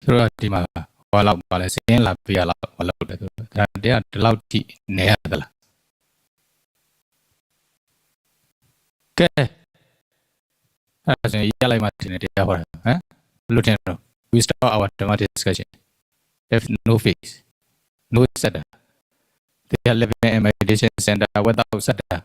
So Dima, while out by saying La Pia, they are the loud tea near the Okay. As a yellow Martin, Lieutenant, we start our dramatic discussion. If no face, no setter. They are living in meditation center without setter.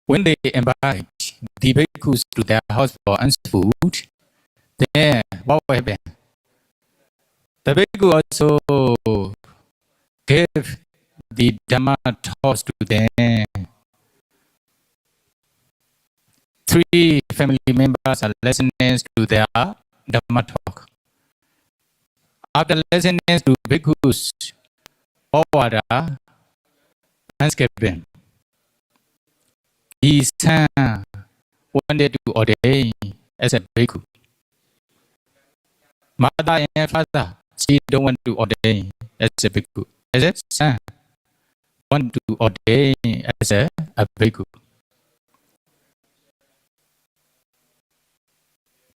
When they invite the bhikkhus to their house for food, then what will happen? The bhikkhu also gave the Dhamma talks to them. 3 family members are listening to their Dhamma talk. After listening to bhikkhus, order Thanksgiving. His son wanted to ordain as a bhikkhu. Mother and father, she don't want to ordain as a bhikkhu. As a son, want to ordain as a bhikkhu.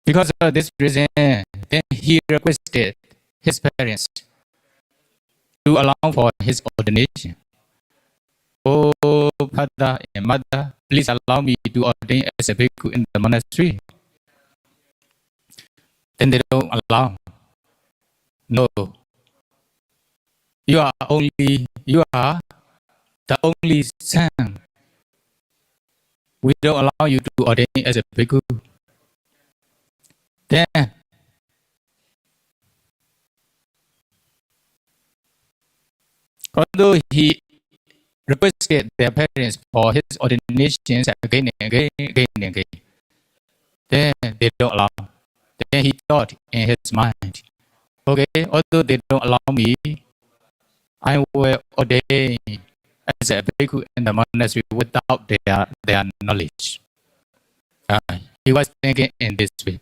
Because of this reason, then he requested his parents to allow for his ordination. Oh, father and mother, please allow me to ordain as a bhikkhu in the monastery. Then they don't allow. No. You are the only son. We don't allow you to ordain as a bhikkhu. Then, although he requested their parents for his ordinations again and again, then they don't allow. Then he thought in his mind, okay, although they don't allow me, I will ordain as a bhikkhu in the monastery without their knowledge. He was thinking in this way.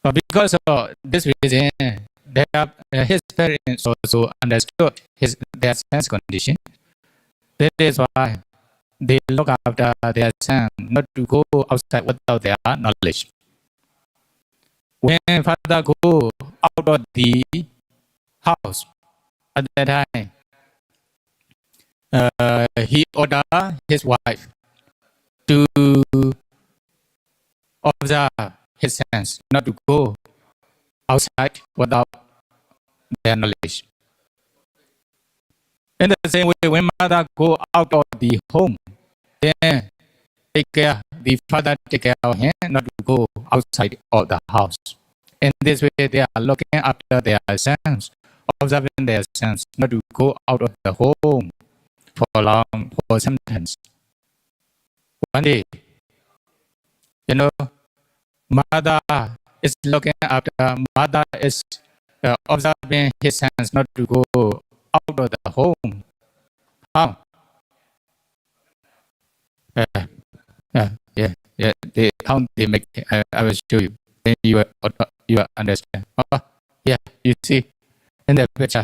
But because of this reason, his parents also understood their son's condition. That is why they look after their son not to go outside without their knowledge. When father go out of the house, at that time, he ordered his wife to observe his sons not to go outside without their knowledge. In the same way, when mother go out of the home, then the father take care of him not to go outside of the house. In this way, they are looking after their sons, observing their sons not to go out of the home for some time. One day, mother is looking after, mother is observing his sons not to go out of the home. How? How they make it, I will show you. Then you will understand. You see in the picture.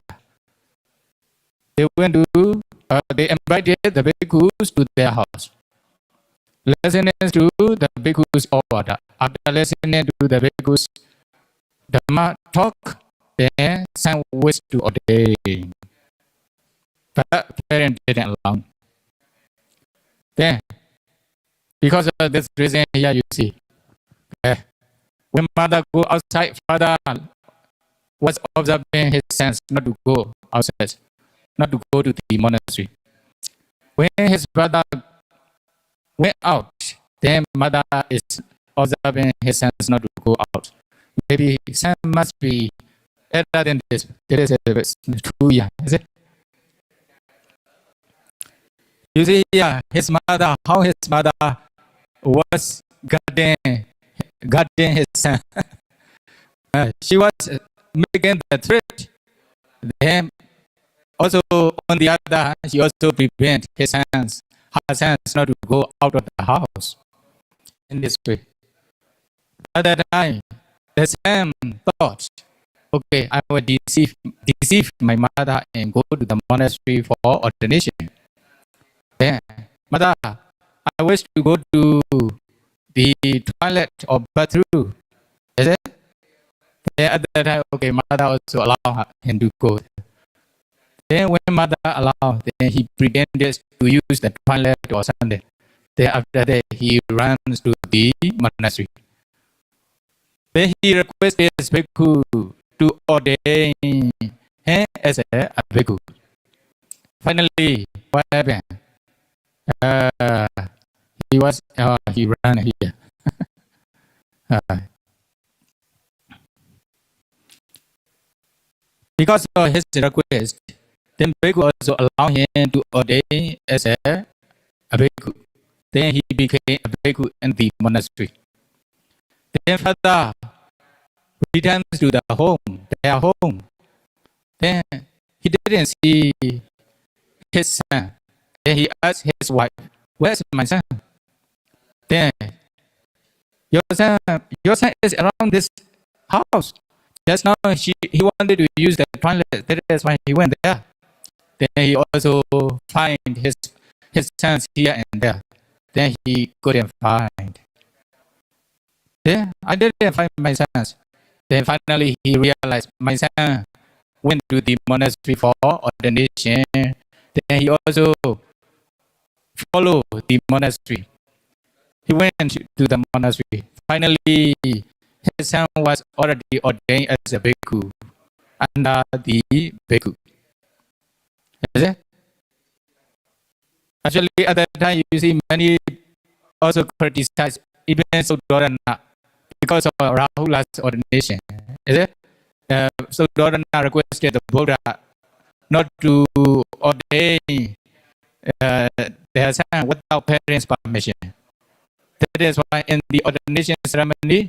They went to, they invited the bhikkhus to their house. Listening to the bhikkhus order. After listening to the bhikkhus Dhamma talk, then son wished to ordain. But parents didn't allow. Then, because of this reason here you see, when mother go outside, father was observing his sons not to go outside, not to go to the monastery. When his brother went out, then mother is observing his sons not to go out. Maybe son must be elder than this. This is 2 years, is it? You see here, how his mother was guarding his son. She was making the threat. Then also on the other hand, she also prevent her sons not to go out of the house. In this way. At that time, the son thought, okay, I will deceive my mother and go to the monastery for ordination. Then Mother, I wish to go to the toilet or bathroom. Is it? Then at that time, okay, mother also allow him to go. Then when mother allowed, then he pretended to use the toilet or something. Then after that, he runs to the monastery. Then he requested his bhikkhu to ordain him as a bhikkhu. Finally, what happened? He ran here. Because of his request, then bhikkhu also allowed him to ordain as a bhikkhu. Then he became a bhikkhu in the monastery. Then father returns to their home. Then he didn't see his son. Then he asked his wife, "Where's my son?" Then your son is around this house. Just now he wanted to use the toilet. That is why he went there. Then he also find his sons here and there. Then he couldn't find. Then I didn't find my sons. Then finally he realized my son went to the monastery for ordination. Then he also followed the monastery. He went to the monastery. Finally, his son was already ordained as a bhikkhu under the bhikkhu. Is it? Actually, at that time, you see many also criticized even Sayadaw because of Rahula's ordination. Is it? Sayadaw requested the Buddha not to ordain their son without parents' permission. That is why in the ordination ceremony,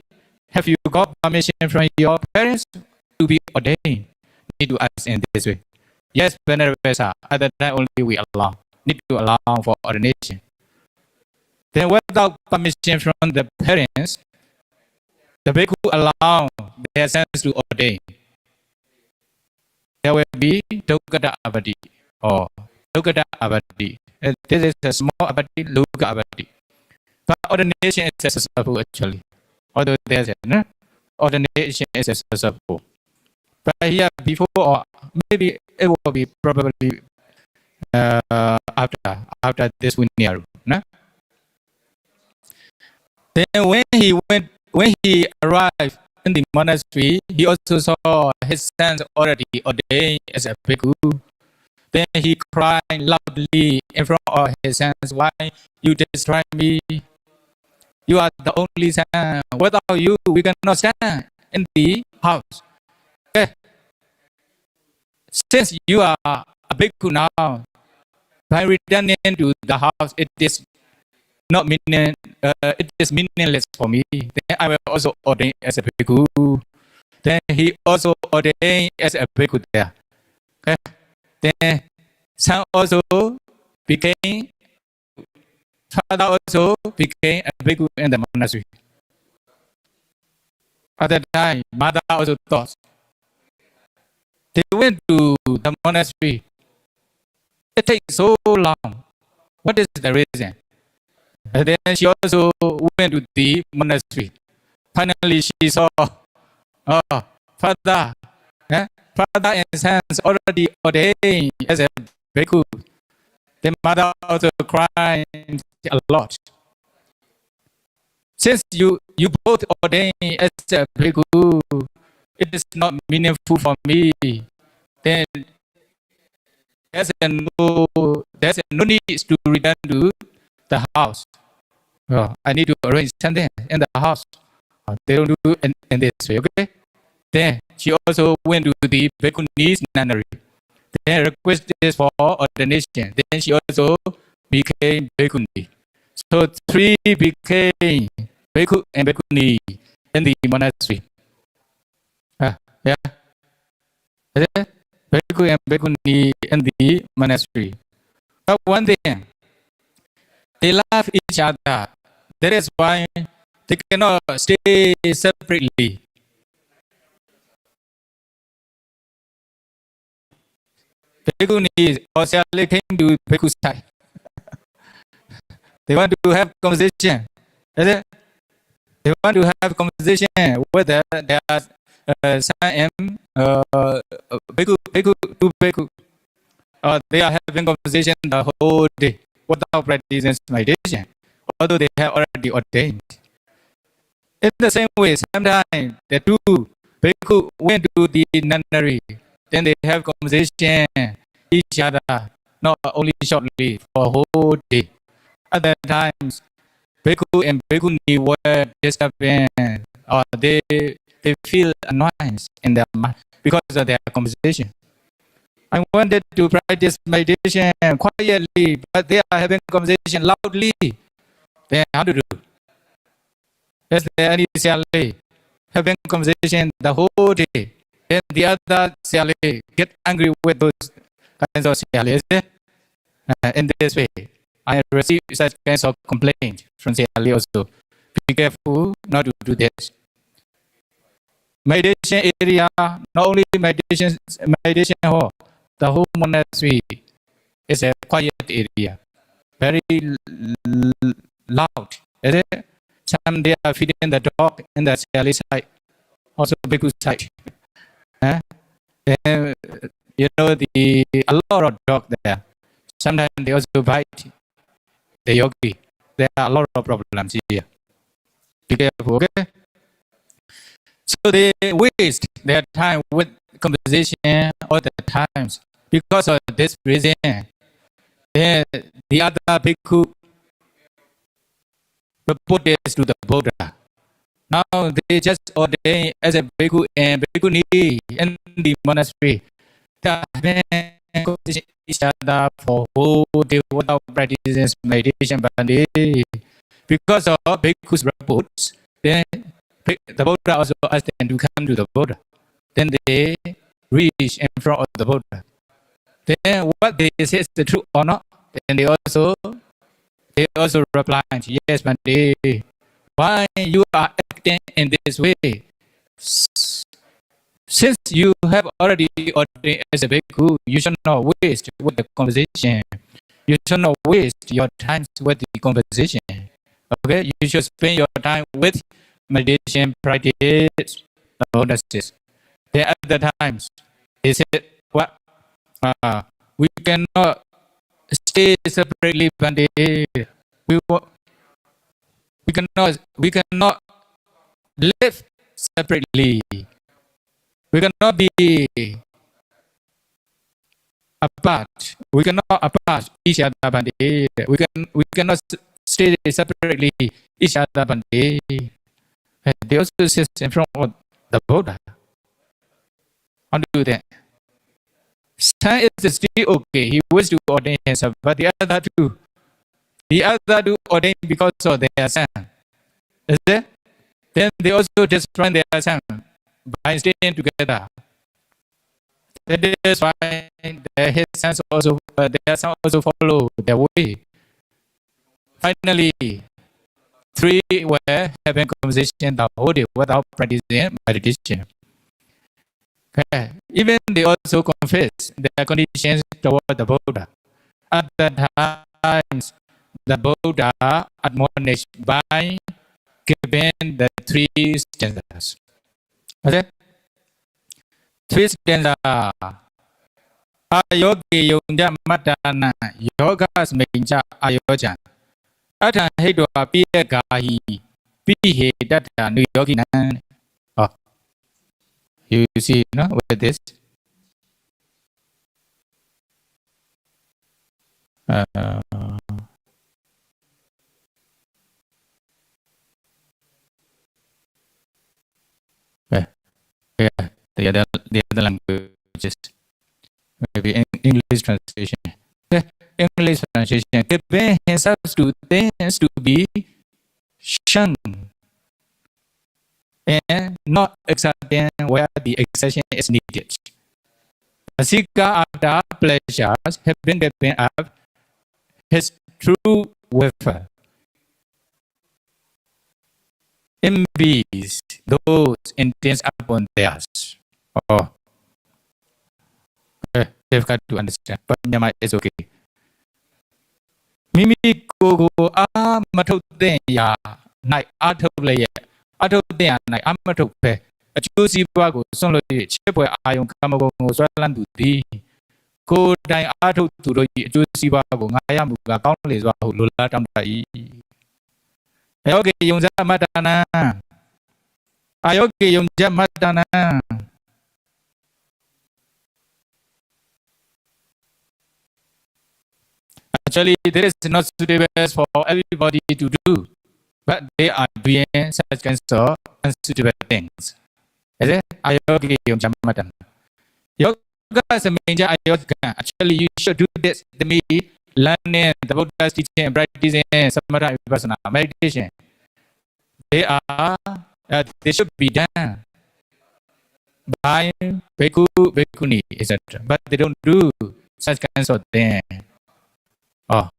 have you got permission from your parents to be ordained? Need to ask in this way. Yes, Venerable Sir, at that time only we need to allow for ordination. Then without permission from the parents, the bhikkhu allow their sons to ordain. There will be Dukata Abadi or Dukata Abadi. This is a small Abadi, Luka Abadi. But ordination is successful actually. Although there's an ordination is successful. But here before or maybe it will be probably after this Vinyaru. No? Then when he arrived in the monastery, he also saw his sons already ordained as a bhikkhu. Then he cried loudly in front of his sons, "Why you destroy me? You are the only son. Without you, we cannot stand in the house. Okay. Since you are a bhikkhu now, by returning to the house, it is meaningless for me. Then I will also ordain as a bhikkhu." Then he also ordained as a bhikkhu there. Okay. Then son also became. Father also became a bhikkhu in the monastery. At that time, mother also thought. They went to the monastery. It takes so long. What is the reason? And then she also went to the monastery. Finally, she saw, father and sons already ordained as a bhikkhu. The mother also cried a lot. Since you both ordained as a bhikkhu, it is not meaningful for me. Then there's no need to return to the house. I need to arrange something in the house. They don't do in this way, okay? Then she also went to the bhikkhuni's nunnery. Then requested for ordination. Then she also became bhikkhuni. So three became bhikkhu and bhikkhuni in the monastery. Yeah. Bhikkhu and bhikkhuni in the monastery. But one thing, they love each other. That is why they cannot stay separately. Bhikkhuni also came to bhikkhu's side. They want to have conversation. Is it? They want to have conversation with their son and bhikkhu, two bhikkhu. They are having conversation the whole day without practicing meditation, although they have already ordained. In the same way, sometimes the two bhikkhu went to the nunnery, then they have conversation each other, not only shortly, for a whole day. Other times, bhikkhu and bhikkhuni were disturbing, or they feel annoyance in their mind because of their conversation. I wanted to practice meditation quietly, but they are having conversation loudly. Then how to do? Is there any Siale having conversation the whole day? Then the other Siale get angry with those kinds of Siale. In this way, I receive such kinds of complaints from Siale also. Be careful not to do this. Meditation area, not only meditation hall, the whole monastery is a quiet area, very loud. Is it? Some they are feeding the dog in the Siale side, also bhikkhu side. And, you know, a lot of dogs there. Sometimes they also bite the yogi. There are a lot of problems here. Be careful, okay? So they waste their time with conversation all the times. Because of this reason, then the other bhikkhu report this to the Buddha. Now they just ordain as a bhikkhu and bhikkhuni in the monastery. They are having conversation each other for whole day without practicing meditation. But because of bhikkhu's reports, then the Buddha also asked them to come to the Buddha. Then they reach in front of the Buddha. Then what they say is the truth or not? And they also replied, yes, Bhante. Why you are acting in this way? Since you have already ordained as a bhikkhu, you should not waste with the conversation. You should not waste your time with the conversation. Okay, you should spend your time with meditation practice. Then at the times, they said, what? We cannot stay separately, Bhante. We cannot live separately. We cannot be apart. We cannot apart each other, Bhante. We cannot stay separately each other, Bhante. They also sit in front of the Buddha. How do you do that? Son is still okay. He wishes to ordain himself, but the other two ordain because of their son. Is it? Then they also destroy their son by staying together. That is why their son also follow their way. Finally, three were having conversation the whole day without practicing meditation. Okay. Even they also confess their conditions toward the Buddha. At that times, the Buddha admonished by giving the three stanzas. Okay? Three stanzas. Ayogi yungja matana yoga smenja ayojan. Atan hedwa piye gahi pihe data nu yogi nan. You see, no, with this. Yeah, the other languages, maybe in English translation. English translation. Giving himself to things to be shunned and not accepting where the exception is needed. A seeker after pleasures have been given up his true welfare. Envies those intents upon theirs. Oh, difficult to understand, but Myanmar is okay. Mimi go matok den ya night atok lay atok den night amatok pe a chusi bago solo chip where I am Kamago Swalan to thee. Go dine atok to the chusi bago I am countless Lula Tamtai. Ayoke Yunza Matana Ayoke Yunza Matana. Actually, this is not suitable for everybody to do, but they are doing such kinds of unsuitable things. Is it? Ayoga yung jamatan. Yoga is a major ayoga. Actually, you should do this. The me learning the Buddha's teaching and practicing samatha vipassana meditation. They should be done by bhikkhu, bhikkhuni, etc. But they don't do such kinds of things. Oh.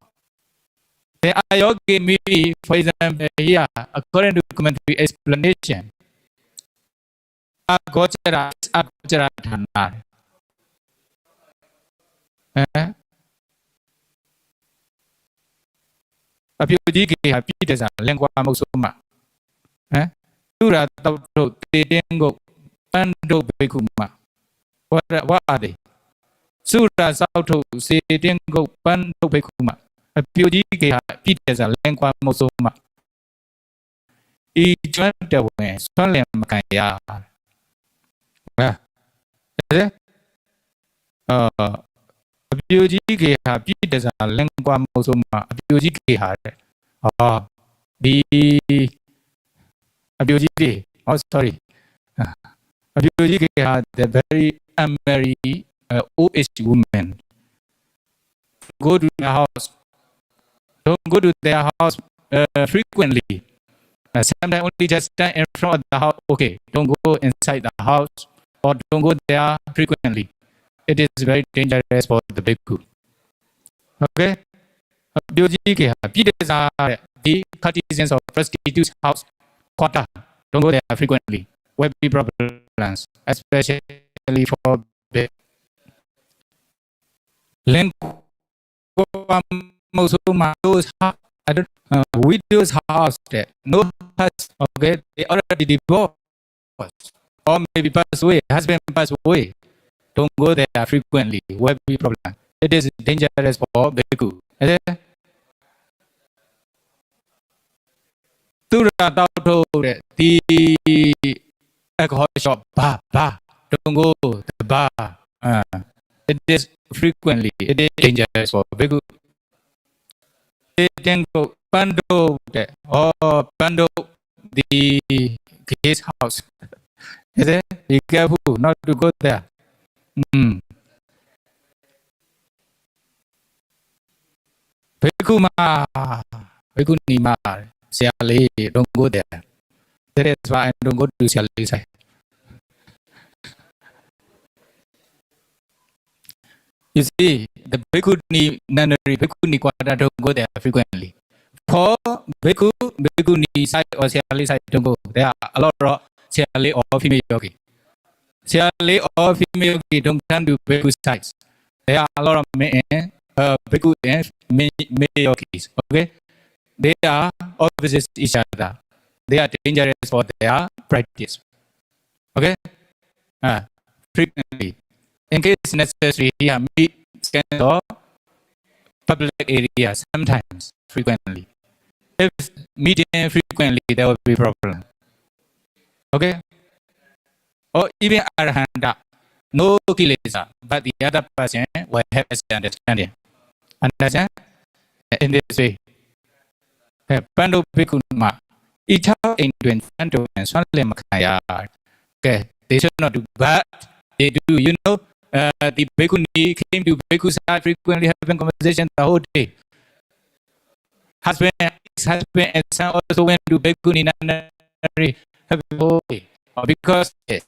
The ayoga me, for example, here, according to commentary explanation, Agochara Dhana. Apyojiki happy lengua mosuma. Tura tauto tengo pando bekuma. What are they? Sura sauto se tengo pando bekuma. Apyojiki happy lengua mosuma. Each one the way, Solemn Makaya. Apyojiki happy lengua mosuma. Apyojiki had. The Apyojiki, sorry. Apyojiki had the very unmarried old-aged woman. Go to their house. Don't go to their house frequently. Sometimes only just stand in front of the house. Okay, don't go inside the house or don't go there frequently. It is very dangerous for the bhikkhu. Okay? Apyojiki the courtesans of prostitutes' house quarter. Don't go there frequently. Will be problems, especially for the widow's house. No husband. Okay, they already divorced or maybe passed away. Husband passed away. Don't go there frequently. Will be problem. It is dangerous for bhikkhu. Tura tauto the alcohol shop bar. Don't go to the bar. It is frequently. It is dangerous for bhikkhu. They can go pando or pando the guest house. Is it? Be careful not to go there. Bhikkhuma, bhikkhunima, Siali, don't go there. That is why I don't go to Siali side. You see, the bhikkhuni nunnery, bhikkhuni quarter don't go there frequently. For bhikkhu, bhikkhuni side or Siali side don't go. There are a lot of Siali or female yogi. Siali or female yogi don't come to bhikkhu sides. There are a lot of men, bhikkhu and male yogis. Okay, they are opposite each other. They are dangerous for their practice. Okay, frequently. In case necessary, meet scans or public areas sometimes, frequently. If meeting frequently, there will be problem. Okay? Or even arahanta, no kilesa, but the other person will have understanding. Understand? In this way. Pando bhikkhunma, each house in 20 and Solemn Makaya. Okay, they should not do, but they do. You know, the bhikkhuni came to bhikkhu side frequently having conversation the whole day. Husband and son also went to bhikkhuni nunnery having the whole day. Because yes,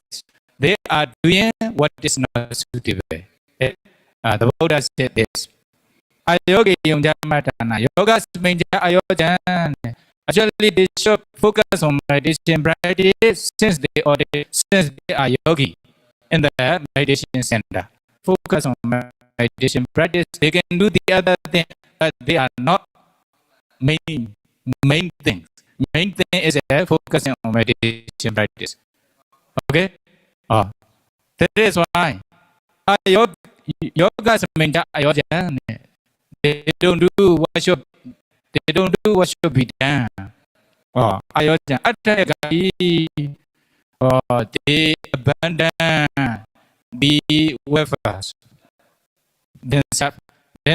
they are doing what is not suitable. The Buddha said this. Ayoga yung jamatana. Yoga means ayojan. Actually, they should focus on meditation practice since they are yogi in the meditation center. Focus on meditation practice. They can do the other thing, but they are not main thing. Main thing is focusing on meditation practice. Okay? That is why yoga is main Tayojana. They don't do what should be done. Tayojana. They abandon the welfare. Then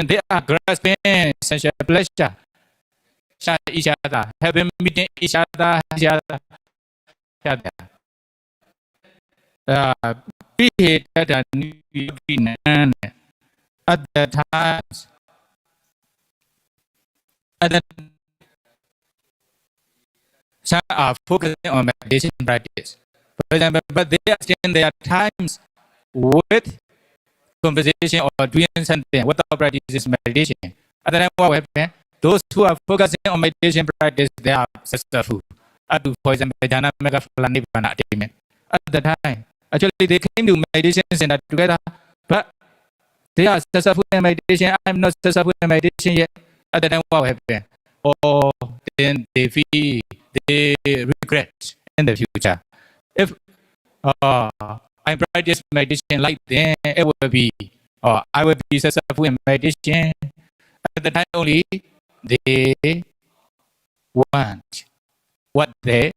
they are grasping sensual pleasure. Each other, having meeting each other. We hate that at the times. Some are focusing on meditation practice. For example, but they are spending their times with conversation or doing something without practicing meditation. Other than what happens, those who are focusing on meditation practice, they are successful. For example, attainment. At the time, actually they came to meditation center together, but they are successful in meditation. I'm not successful in meditation yet. At the time, what happened? Then they regret in the future. If I practice meditation like then, it will be, I will be successful in meditation. At the time only, they want what they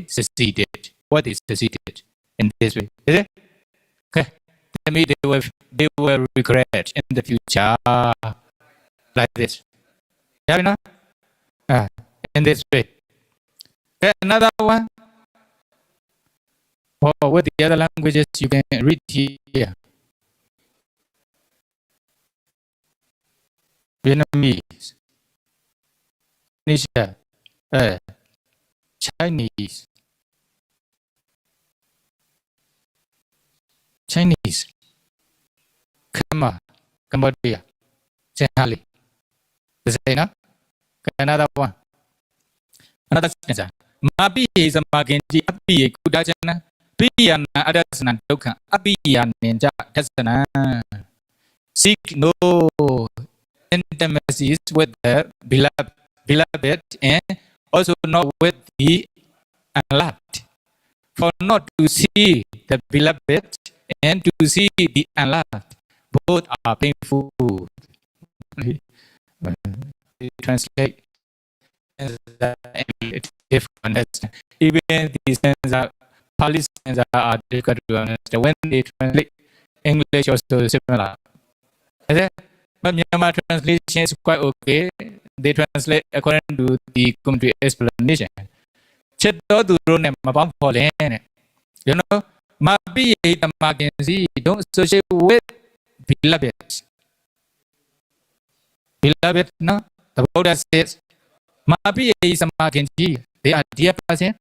succeeded. What is succeeded in this way? Is it? Okay. That means they will regret in the future like this. Yeah, you know? In this way. Okay, another one. With the other languages you can read here. Vietnamese, Indonesia, Chinese, Cambodia, Sinhali. The same, no? Another one. Another sentence. Mabi is a magenji, api kudajana, piyana adasana dokha, apiya ninja dasana. Seek no intimacies with the beloved and also not with the unloved. For not to see the beloved and to see the unloved, both are painful. Translate if understand. Even these things are Pali sense are difficult to understand. When they translate English, also similar. But Myanmar translation is quite okay. They translate according to the commentary explanation. You know, Mabi don't associate with beloved. Beloved, no? The Buddha says, Mabi is a magenji. They are dear person.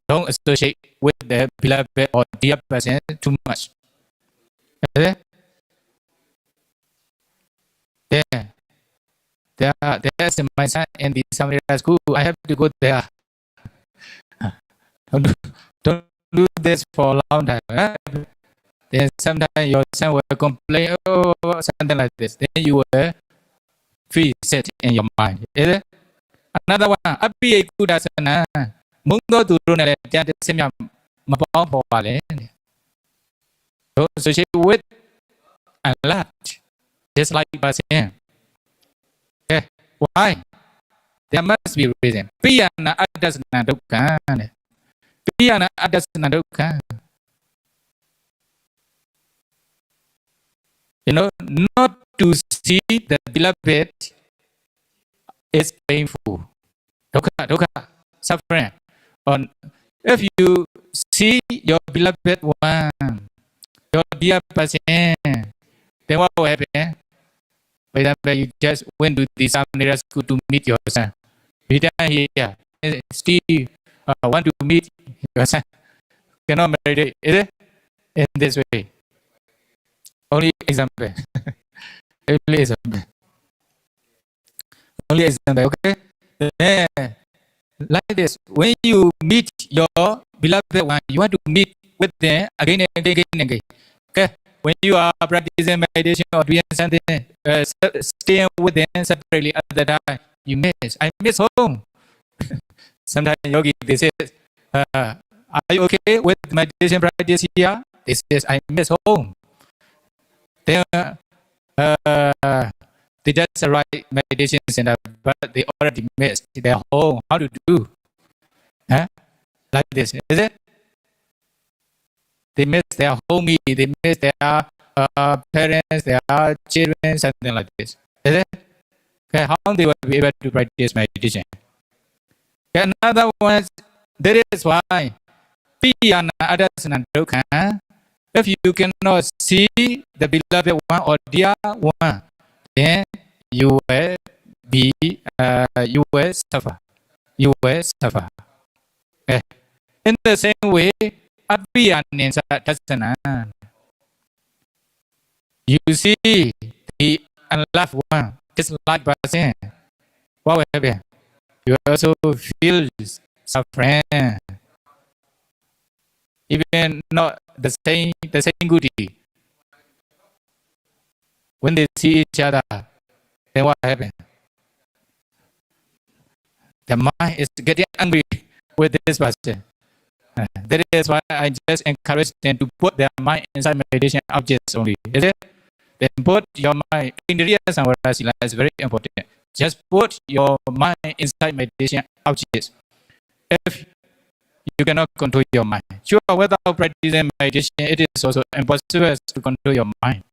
Don't associate with the beloved or dear person too much. There's my son in the Samaritan school. I have to go there. Don't do this for a long time. Then sometimes your son will complain, something like this. Then you will feel set in your mind. Is it? Another one. Api kudasana. Mungo turun ada semya mapang pawale. So associate with a lot, just like Basim. Okay, why? There must be a reason. Piyana adasana dukha. Piyana adasana dukha. You know, not to see the beloved is painful. Dukha, suffering. If you see your beloved one, your dear person, then what will happen? For example, you just went to the Samaritan school to meet your son. Return here, still want to meet your son. Cannot marry, is it? In this way. Only example. Only example. Only example, okay? Then, like this, when you meet your beloved one, you want to meet with them again and again and again. Okay? when you are practicing meditation or doing something, staying within separately at the time, you miss. I miss home. Sometimes yogi, they say, are you okay with meditation practice here? They say, I miss home. Then they just arrive meditation center, but they already missed their home. How to do? Like this, is it? They miss their homie, they miss their parents, their children, something like this. Is it? Okay, how they will be able to practice meditation? Okay, another one, that is why Piyana Adasana Dukkha. If you cannot see the beloved one or dear one, then you will suffer. You will suffer. Okay. In the same way, you see the unloved one, disliked person. What will happen? You also feel suffering. Even not the same goodie. When they see each other, then what happens? The mind is getting angry with this person. That is why I just encourage them to put their mind inside meditation objects only. Is it? Then put your mind in the real samvarasila is very important. Just put your mind inside meditation objects. If you cannot control your mind, sure, without practicing meditation, it is also impossible to control your mind.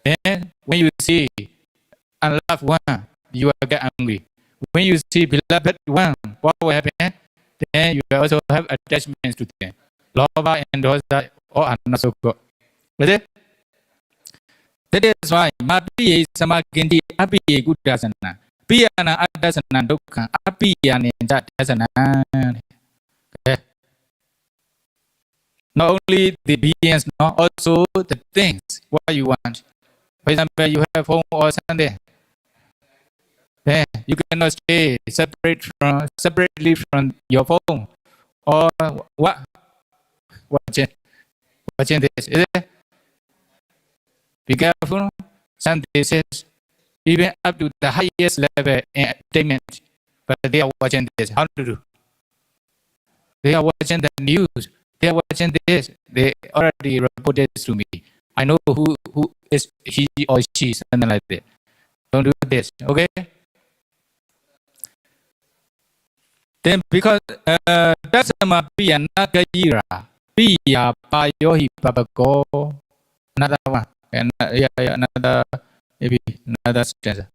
Then when you see unloved one, you will get angry. When you see beloved one, what will happen? Then you also have attachments to them. Lobha and dosa all are not so good. Is it? That is why Mapiye Samaginti Apiye Gudasana. Piyana Adasana Dukkha Apiyana Dasana. Okay. Not only the beings, not also the things, what you want. For example, you have home or something. Then you cannot stay separately from your phone or what? Watching this, is it? Be careful. Some cases, even up to the highest level in attainment, but they are watching this. How to do? They are watching the news. They are watching this. They already reported to me. I know who is he or she, something like that. Don't do this, okay? Then because that's my piyana gayira, piya payohi babako. Another one, another maybe another stanza.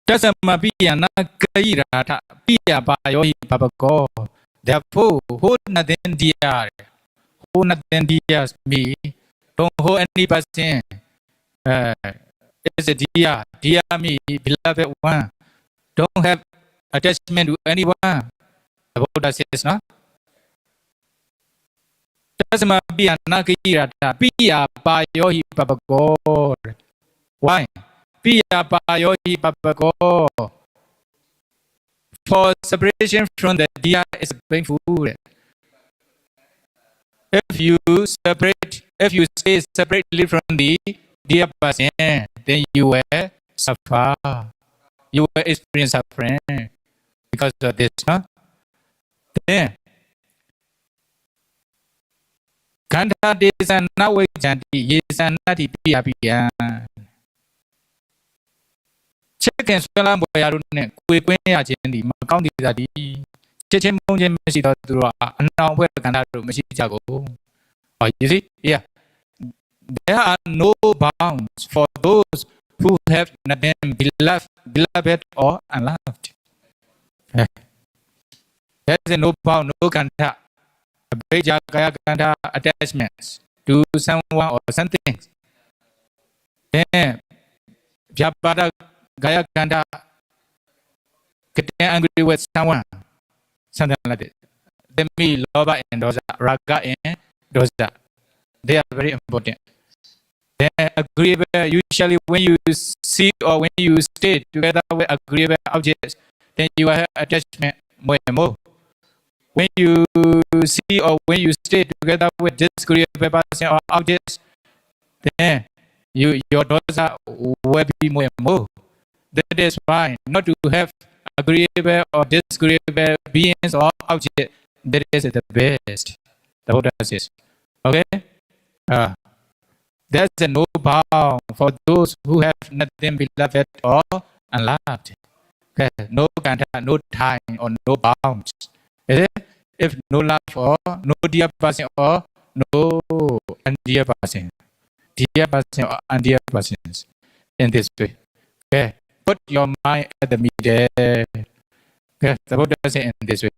That's my piyana gayira, piya payohi babako. Therefore, hold nothing dear, hold nothing dear me. Don't hold any person. It's a dear me, beloved one. Don't have attachment to anyone. The Buddha says, no? Tasma piya nakirata piya payohi babako. Why? Piya payohi babako. For separation from the deer is painful. If you stay separately from the dear person, then you will suffer. You will experience suffering because of this, no? Then, Kanta desa nawe janti yesa nati piya piya. Check and swallow boyarune, quick when ya jendi, Macounty daddy. Chechem monje mesito dura, and now where Kanaru Mesijago. Oh, you see? Yeah. There are no bounds for those who have not been beloved or unloved. There is no bound, no kanta, kanta attachments to someone or something. Then, Vyapada Gaya kanta getting angry with someone, something like that. Then me, Loba and Dosa, Raga and Dosa. They are very important. Then agreeable, usually when you see or when you stay together with agreeable objects, then you have attachment more and more. when you see or when you stay together with disagreeable person or objects, then your dosa will be more and more. That is why not to have agreeable or disagreeable beings or objects. That is the best. The Buddha says. Okay? There's no bound for those who have nothing beloved or unloved. Okay? No contact, no time, or no bounds. If no love or no dear person or no undear person. Dear person or undear persons. In this way. Okay? Put your mind at the middle. Okay? The Buddha says in this way.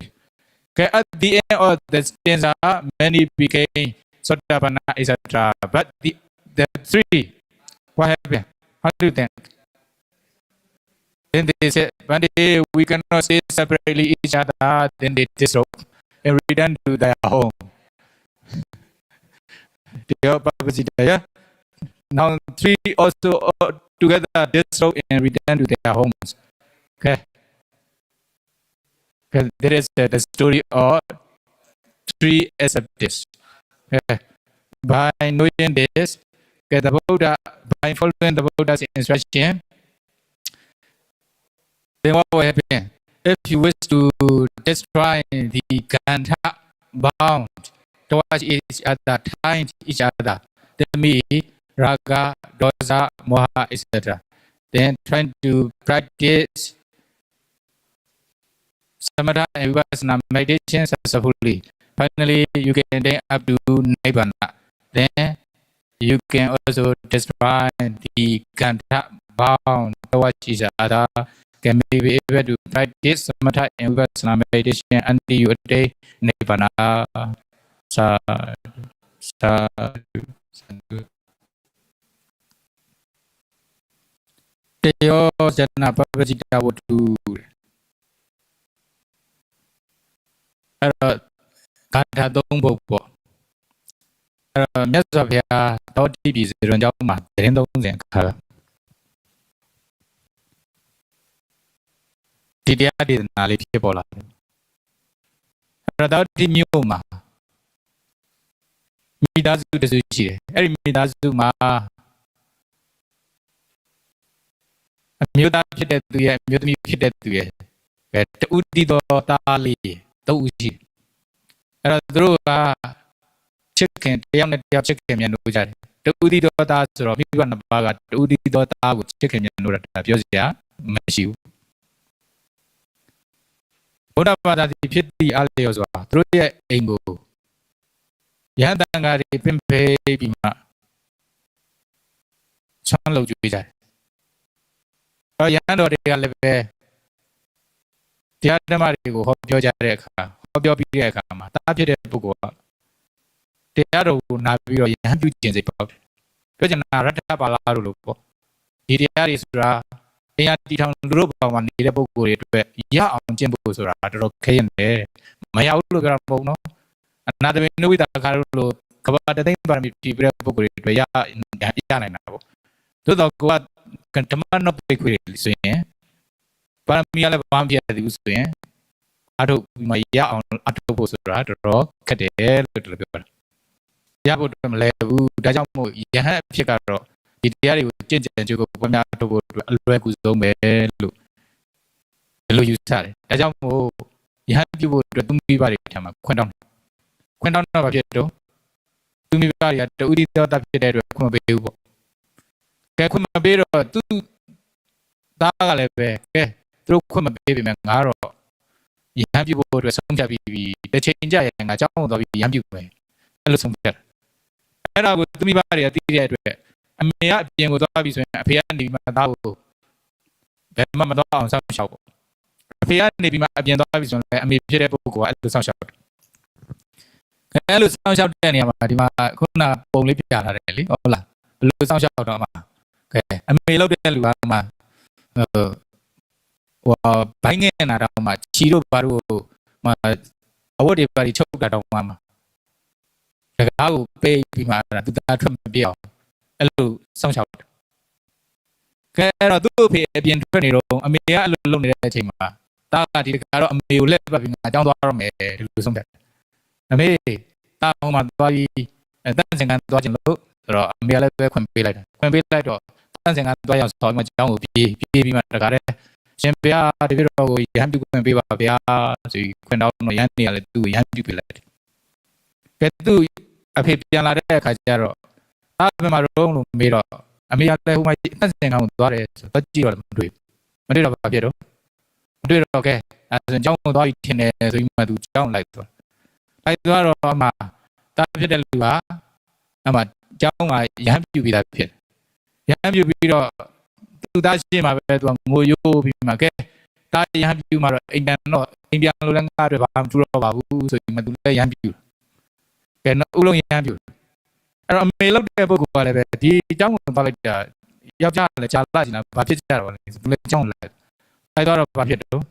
Okay, at the end of the stanza, many became Sotapanna, etc. But the three, what happened? How do you think? Then they said, one day we cannot stay separately each other. Then they disrobe and return to their home. Now three also together disrobe and return to their homes. Okay. There is the story of three Ascetics. By knowing this, the Buddha, by following the Buddha's instruction, then what will happen? If you wish to destroy the Gandha bound towards each other, tying each other, then me, Raga, Dosa, Moha, etc. Then trying to practice Samatha and Vipassana meditation successfully. Finally, you can attain up to Nibbana. Then you can also destroy the Gandha bound towards each other. Can be able to practice Samatha and Vipassana meditation until you attain Nibbana. Tayojanapabbajitavatthu. အဲ့တော့ဂါထာ၃ပုဒ်ပေါ့အဲ့တော့မြတ်စွာဘုရားတောတိပြည်စေတွင်ကျောင်းမှာသတင်း30ခါဒီတရားဒေသနာလေးဖြစ်ပေါ်လာတယ်အဲ့တော့တောတိမြို့မှာမိသားစုတစုရှိတယ်အဲ့ဒီမိသားစုမှာအမျိုးသားဖြစ်တဲ့သူရဲ့အမျိုးသမီးဖြစ်တဲ့သူရဲ့တူတီတော်သားလေး3ဦးရှိအဲ့တော့သူတို့ကချစ်ခင်တယောက်နဲ့တယောက်ချစ်ခင်မြန်လို့ကြတယ်တူတီတော်သားဆိုတော့မိဘနှစ်ပါးကတူတီတော်သားကိုချစ်ခင်မြန်လို့တာပြောစရာမရှိဘူးဘုရားဘာသာဒီဖြစ်သည့်အလျော်စွာသူတို့ရဲ့အိမ်ကိုရဟန်းတန်ဃာတွေပင်ဖေးပြီးမှချမ်းလုပ်ကြွေးကြတယ်ရဟန်းတော်တွေကလည်းပဲတရားဓမ္မတွေကိုဟောပြောကြတဲ့အခါဟောပြောပြီးတဲ့အခါမှာတားဖြစ်တဲ့ပုဂ္ဂိုလ်ကတရားတော်ကိုနာပြီးတော့ယဟန်ပြုကျင့်စိတ်ပေါက်တယ်ပြောချင်တာရတ္ထပါဠိလို့ပေါ့ဒီတရားတွေဆိုတာတရားတီထောင်လူတို့ဘောင်မှာနေတဲ့ပုဂ္ဂိုလ်တွေအတွက်ရအောင်ကျင့်ဖို့ဆိုတာတော်တော်ခဲရင်တယ်မရဘူးလို့ပြောတာမဟုတ်နော်အနာတမေနုဝိတာခါလို့ကဘာတသိမ့်ပါရမီပြည်ပြတဲ့ပုဂ္ဂိုလ်တွေအတွက်ရနိုင်တာပေါ့သို့တော့ကိုကဓမ္မနောပိခွေဆိုရင်ပါရမီလည်းဘာမှပြရသေးဘူးဆိုရင်အထုပ်မရအောင်အထုပ်ဖို့ဆိုတာတော်တော်ခက်တယ်လို့ပြောတာရဖို့မလဲဘူးဒါကြောင့်မို့ယဟန်အဖြစ်ကတော့ဒီတရားတွေကိုကြင်ကြံကြိုးကိုပွားများထုတ်ဖို့အလွယ်ကူဆုံးပဲလို့ဒီလိုယူဆတယ်ဒါကြောင့်မို့ယဟန်ပြုဖို့အတွက်သူမိဘတွေထံမှာခွင့်တောင်းတော့ဘာဖြစ်တော့သူမိဘတွေကတူတီတော်တာဖြစ်တဲ့အတွက်ခွင့်မပေးဘူးပေါ့ကဲခွင့်မပေးတော့သူသားကလည်းပဲကဲသူတို့ခွင့်မပေးပေမဲ့ငါတော့ရဟန်းပြုဖို့အတွက်ဆုံးဖြတ်ပြီးတစ်ချိန်ကြရင်ငါကြောင်းတော့ပြီးရဟန်းပြုမယ်အဲ့လိုဆုံးဖြတ်အဲ့ဒါကိုသူမိဘတွေကသိတဲ့အတွက်အမေကအပြင်ကိုသွားပြီးဆိုရင်အဖေကနေပြီးမှသားကိုဘယ်မှမသွားအောင်စောင့်ရှောက်ပေါ့အဖေကနေပြီးမှအပြင်သွားပြီးဆိုရင်အမေဖြစ်တဲ့ပုဂ္ဂိုလ်ကအဲ့လိုစောင့်ရှောက်တယ်အဲ့လိုစောင့်ရှောက်တဲ့နေရာမှာဒီမှာခုနပုံလေးပြလာတယ်လေဟုတ်လားဘယ်လိုစောင့်ရှောက်တော့မှာကဲအမေလောက်တဲ့လူကမှဘိုင်းငယ်နာတော့မှချီတို့ဘာတို့မှအဝတ်တွေပါချုပ်တာတော့မှတကားကိုပေးပြီးမှသူသားထွက်မပြအောင်အဲ့လိုစောင့်ရှောက်တယ်ကဲအဲ့တော့သူ့အဖေအပြင်ထွက်နေတော့အမေကအဲ့လိုလုပ်နေတဲ့အချိန်မှာ တာဒီကတော့အမေကိုလက်ပတ်ပြီးငါကြောင်းသွားရမယ်ဒီလိုဆုံးဖြတ်အမေတာဟိုမှာသွားပြီးတန်းစင်ကန်သွားခြင်းလို့ဆိုတော့အမေကလည်းပဲခွင့်ပေးလိုက်တာခွင့်ပေးလိုက်တော့တန်းစင်ကန်သွားရောက်ဆောင်မှကြောင်းကိုပြေးပြီးမှတခါတည်းရှင်ဘုရားတပည့်တော်ကိုရဟန်းပြုခွင့်ပေးပါဗျာဆိုပြီးခွင့်တောင်းတော့ရဟန်းနေရလဲသူ့ရဟန်းပြုပေးလိုက်တယ်ကဲသူအဖေပြန်လာတဲ့အခါကျတော့အားဘယ်မှာတော့လို့မေးတော့အမေကလည်းဟိုမှာတန်းစင်ကန်ကိုသွားတယ်ဆိုတော့ကြည့်တော့မတွေ့တော့ဘာဖြစ်တော့မတွေ့တော့ကဲအဲဆိုကြောင်းကိုသွားပြီးထင်တယ်ဆိုပြီးမှသူကြောင်းလိုက်တော့အမှတာဖြစ်တဲ့လူကအမှကြောင်းကရဟန်းပြုပြီးသားဖြစ်ရဟန်းပြုပြီးတော့သူသားရှင်းမှာပဲသူကငိုယိုးပြီးမှကဲတာရဟန်းပြုမှာတော့အိမ်ပြန်လို့လည်းငါတွေဘာမှမထူတော့ပါဘူးဆိုပြီးမှသူလည်းရဟန်းပြုကဲဦးလုံးရဟန်းပြုအဲ့တော့အမေလောက်တဲ့ပုဂ္ဂိုလ်ကလည်းပဲဒီကြောင်းကိုသွားလိုက်တာယောက်ျားလည်းကြာလာချင်တာဘာဖြစ်ကြတော့လဲသူလည်းကြောင်းလိုက်အဲ့တော့ဘာဖြစ်တော့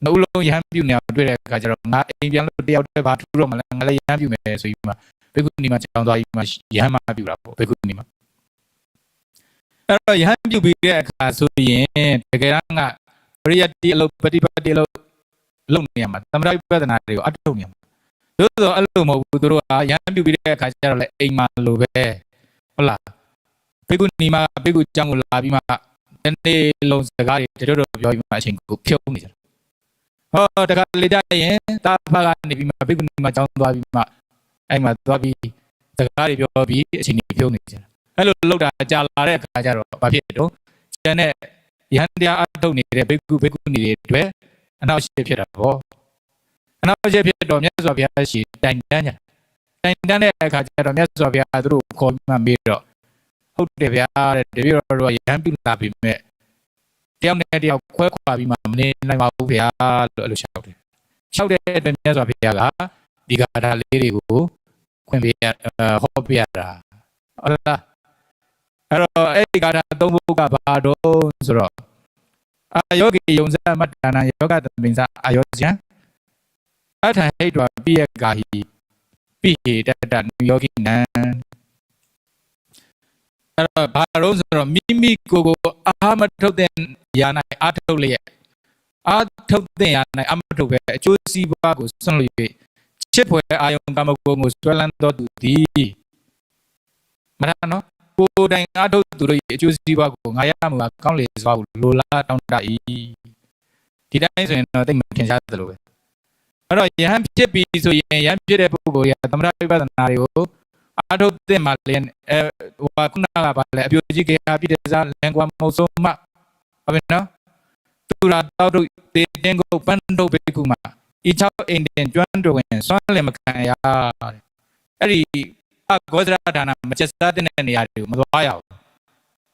နှုတ်လုံးရဟန်းပြုနေအောင်တွေ့တဲ့အခါကျတော့ငါအိမ်ပြန်လို့တယောက်တည်းဘာထူတော့မလဲငါလည်းရဟန်းပြုမယ်ဆိုပြီးမှဘေကုနီမှာကြောင်းသွားပြီးမှရဟန်းမပြုတာပေါ့ဘေကုနီမှာအဲ့တော့ရဟန်းပြုပြီးတဲ့အခါဆိုရင်တကယ်ကပရိယတ္တိအလုပ်ပฏิပတ်တိအလုပ်လုပ်နေရမှာသမထဝိပဿနာတွေကိုအထုတ်နေရမှာသို့သောအဲ့လိုမဟုတ်ဘူးသူတို့ကရဟန်းပြုပြီးတဲ့အခါကျတော့လေအိမ်မှာလိုပဲဟုတ်လားဘေကုနီမှာဘေကုကြောင်းကိုလာပြီးမှတနေ့လုံးစကားတွေတို့ပြောပြီးမှအချိန်ကိုဖြုံးနေကြတယ်ဟောတခါလေကြရင်တာဖာကနေပြီးမှဘေကုနီမှာကြောင်းသွားပြီးမှအဲ့မှာသွားပြီးစကားတွေပြောပြီးအချိန်ကြီးဖြုံးနေကြတယ်အဲ့လိုလောက်တာကြာလာတဲ့အခါကျတော့ဘာဖြစ်တော့ကျန်တဲ့ရဟန်းတရားအထုတ်နေတဲ့ဘေကုနီတွေအတွက်အနောက်ရှေ့ဖြစ်တာပေါ့အနောက်ရှေ့ဖြစ်တော့မြတ်စွာဘုရားရှိတိုင်တန်းတဲ့အခါကျတော့မြတ်စွာဘုရားသူတို့ခေါ်မှမေးတော့ဟုတ်တယ်ဗျာတဲ့တပည့်တော်တို့ရဟန်းပြုလာပြီမဲ့တယောက်နဲ့တယောက်ခွဲခွာပြီးမှမနေနိုင်ပါဘူးဗျာလို့အဲ့လိုလျှောက်တယ်အတွက်မြတ်စွာဘုရားကဒီဂါထာလေးတွေကိုခွင့်ပေးဟောပြတာဟုတ်လားအဲ့တော့အဲ့ဒီဂါထာသုံးခုကဘာတော့ဆိုတော့အာယောဂီယုံစမတ္တနာယောဂသမင်္စအာယောဇံအထံဟိတ်တော်ပိယဂါဟိပိဟေတတနုယောဂိနံအဲ့တော့ဘာလို့ဆိုတော့မိမိကိုအာမထုတ်တဲ့ယာ၌အာထုတ်လျက်အာထုတ်တဲ့ယာ၌အာမထုတ်ပဲအကျိုးစီးပွားကိုဆွံ့လို့၍ချစ်ဖွယ်အာယုံကာမဂုဏ်ကိုဆွဲလန်းတော်သူသည်မရနော်ကိုယ်တိုင်အာထုတ်သူတို့ရဲ့အကျိုးစီးပွားကိုငါရမှာကောင်းလေစွာကိုလိုလားတောင်းတ၏ဒီတိုင်းဆိုရင်တော့သိမထင်ရှားသလိုပဲအဲ့တော့ယဟန်ဖြစ်ပြီးဆိုရင်ယဟန်ဖြစ်တဲ့ပုဂ္ဂိုလ်ကသမထဝိပဿနာတွေကိုအာထုတ်တဲ့မှာလည်းဟိုခုနကပါလဲအပြိုကြီးကေဟာပြည့်တဲ့စားလန်ကွာမဟုတ်ဆုံးမဟုတ်ပြီနော်သူရာတောက်တို့တေတင်းကိုပန်းတို့ဘေကုမှာဤချောက်အိမ်တင်ကျွမ်းတော်ဝင်စွမ်းလင်မခံရတဲ့အဲ့ဒီအဂောဇရဒါနမချက်စားတဲ့နေရာတွေကိုမသွားရဘူး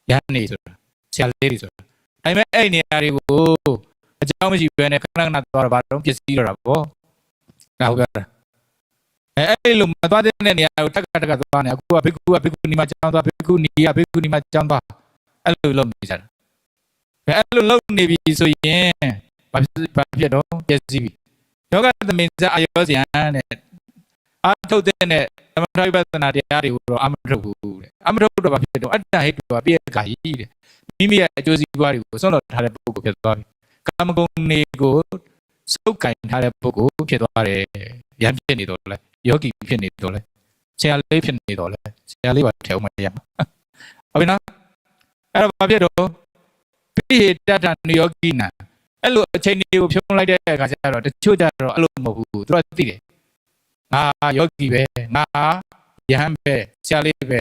ရဟန်းနေဆိုတာဆရာလေးတွေဆိုတာဒါပေမဲ့အဲ့နေရာတွေကိုအကြောင်းမရှိဘဲနဲ့ခဏခဏသွားတော့ဘာတော့ပစ္စည်းတော့တာပေါ့ဒါဟုတ်ကဲ့အဲ့လိုမသွားတဲ့နေရာကိုတက်ကသွားနေအခုကဘေကုနီမှာကျောင်းသွားဘေကုနီမှာကျောင်းသွားအဲ့လိုလုပ်နေကြတာအဲ့လိုလုပ်နေပြီဆိုရင်ဘာဖြစ်တော့ပျက်စီးပြီယောဂသမင်္စအာယောဇံတဲ့အာထုတ်တဲ့သမထဝိပဿနာတရားတွေကိုတော့အမထုတ်ဘူးတဲ့အမထုတ်တော့ဘာဖြစ်တော့အတ္တဟိတ်တော့ပြည့်ကကြီးတဲ့မိမိရဲ့အကျိုးစီးပွားတွေကိုဆွံ့တော်ထားတဲ့ပုဂ္ဂိုလ်ဖြစ်သွားပြီကာမဂုဏ်တွေကိုစုပ်ကင်ထားတဲ့ပုဂ္ဂိုလ်ဖြစ်သွားတယ်ရဟန်းဖြစ်နေတော့လဲယောဂီဖြစ်နေတော့လဲဆရာလေးဖြစ်နေတော့လဲဆရာလေးပါထဲအောင်မရမှာဟုတ်ပြီနော်အဲ့တော့ဘာဖြစ်တော့ပိဟေတတနုယောဂိနံအဲ့လိုအချိန်တွေကိုဖြုံးလိုက်တဲ့အခါကျတော့တချို့ကျတော့အဲ့လိုမဟုတ်ဘူးသူတို့သိတယ်ငါယောဂီပဲငါယဟန်ပဲဆရာလေးပဲ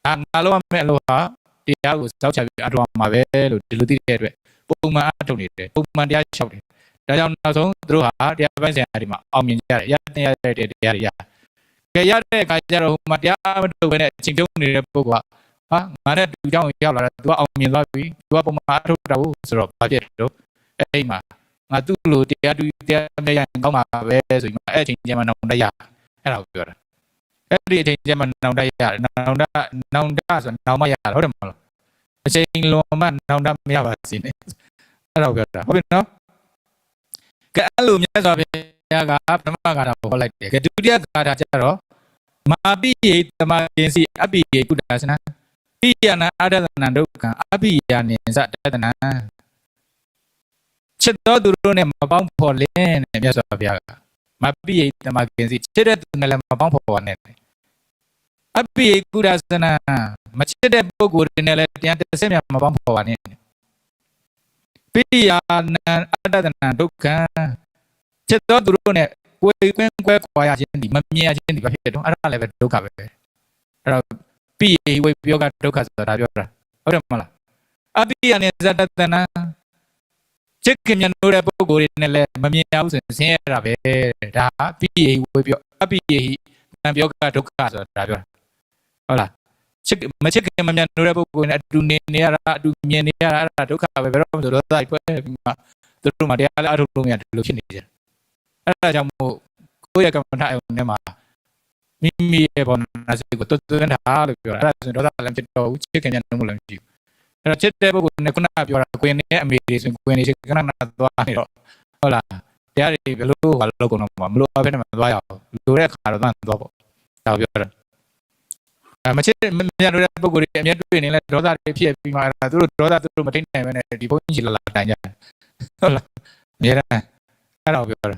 ငါလုံးဝမဲ့အလို့ဟာတရားကိုစောက်ချပြီးအထောက်မှာပဲလို့ဒီလိုသိတဲ့အတွက်ပုံမှန်အထုတ်နေတယ်ပုံမှန်တရားလျှောက်တယ်ဒါကြောင့်နောက်ဆုံးသူတို့ဟာတရားပိုင်းဆိုင်ရာတွေမှာအောင်မြင်ကြတယ်ရတဲ့တရားတွေရကြရတဲ့အခါကျတော့ဟိုမှာတရားမထုတ်ဘဲနဲ့အချိန်ပြုံးနေတဲ့ပုဂ္ဂိုလ်ကဟာငါနဲ့သူเจ้าရောက်လာတာသူကအောင်မြင်သွားပြီသူကပုံမှန်အထုတ်တာဘူးဆိုတော့ဘာဖြစ်တော့အဲ့မှာငါသူ့လိုတရားမဲ့ရရင်ကောင်းမှာပဲဆိုပြီးအဲ့အချိန်ကျမှနောင်တရအဲ့ဒါကိုပြောတာအဲ့ဒီအချိန်ကျမှနောင်တရနောင်တဆိုနောင်မရဟုတ်တယ်မလားအချိန်လွန်မှနောင်တမရပါစေနဲ့အဲ့ဒါကိုပြောတာဟုတ်ပြီနော်ကဲအဲ့လိုမြတ်စွာဘုရားကပထမဂါထာကိုဟောလိုက်တယ်ကဲဒုတိယဂါထာကျတော့မာပိယေတမကင်စီအပိယေကုတ္တသနာပိယနာအာဒသနံဒုက္ခံအပိယနိသတတနာ ချစ်တော်သူတို့နဲ့မပေါင်းဖော်လင်းတဲ့မြတ်စွာဘုရားကမပိယတမကင်စီချစ်တဲ့သူနဲ့လည်းမပေါင်းဖော်ပါနဲ့အပိယကုရသနာမချစ်တဲ့ပုဂ္ဂိုလ်တွေနဲ့လည်းတရားတစ်စက်မြမပေါင်းဖော်ပါနဲ့ပိယနံအတ္တတနံဒုက္ခံချစ်တော်သူတို့နဲ့ကိုယ်ကွင်းကွဲခွာရခြင်းဒီမမြင်ရခြင်းဒီဘာဖြစ်တော့အဲ့ဒါလည်းပဲဒုက္ခပဲအဲ့တော့ပိယဝိပယောကဒုက္ခဆိုတာပြောတာဟုတ်တယ်မလားအပိယနဲ့ဇတတနာချစ်ခင်မြတ်လို့တဲ့ပုဂ္ဂိုလ်တွေနဲ့လည်းမမြင်ရဘူးဆိုရင်ဆင်းရဲတာပဲဒါပိယဝိပယောအပိယနံပြောကဒုက္ခဆိုတာပြောတာဟုတ်လားမချစ်ခင်မမြတ်လို့တဲ့ပုဂ္ဂိုလ်နဲ့အတူနေရတာအတူမြင်နေရတာအဲ့ဒါဒုက္ခပဲဘယ်တော့မှဆိုတော့သာဖွဲ့ပြီးမှသူတို့မှတရားလည်းအထုလို့မရဒီလိုဖြစ်နေကြအဲ့ဒါကြောင့်မို့ကိုယ့်ရဲ့ကမ္မထာအုံထဲမှာမိမိရဲ့ဘောနာစိတ်ကိုသွန်းတာလို့ပြောတာအဲ့ဒါဆိုရင်ဒေါသလည်းဖြစ်တော့ဘူးချစ်ခင်မြတ်လို့လည်းမရှိဘူးအဲ့တော့ချစ်တဲ့ပုဂ္ဂိုလ်နဲ့ခုနကပြောတာကိုယ်နဲ့အမေတွေဆိုရင်ကိုယ်နဲ့ချစ်ခဏခဏသွားနေတော့ဟုတ်လားတရားတွေဘယ်လိုဟာလောက်ကုန်တော့မလို့အဖေနဲ့မသွားရအောင်လိုတဲ့အခါတော့သွားပေါ့ဒါပြောတာမချစ်မမြတ်တဲ့ပုဂ္ဂိုလ်တွေအမြဲတွေ့နေလဲဒေါသတွေဖြစ်ပြီးမှအဲ့ဒါသူတို့ဒေါသသူတို့မထိနိုင်ဘဲနဲ့ဒီဘုန်းကြီးလာတိုင်ကြဟုတ်လားအများအားအဲ့တော့ပြောတာ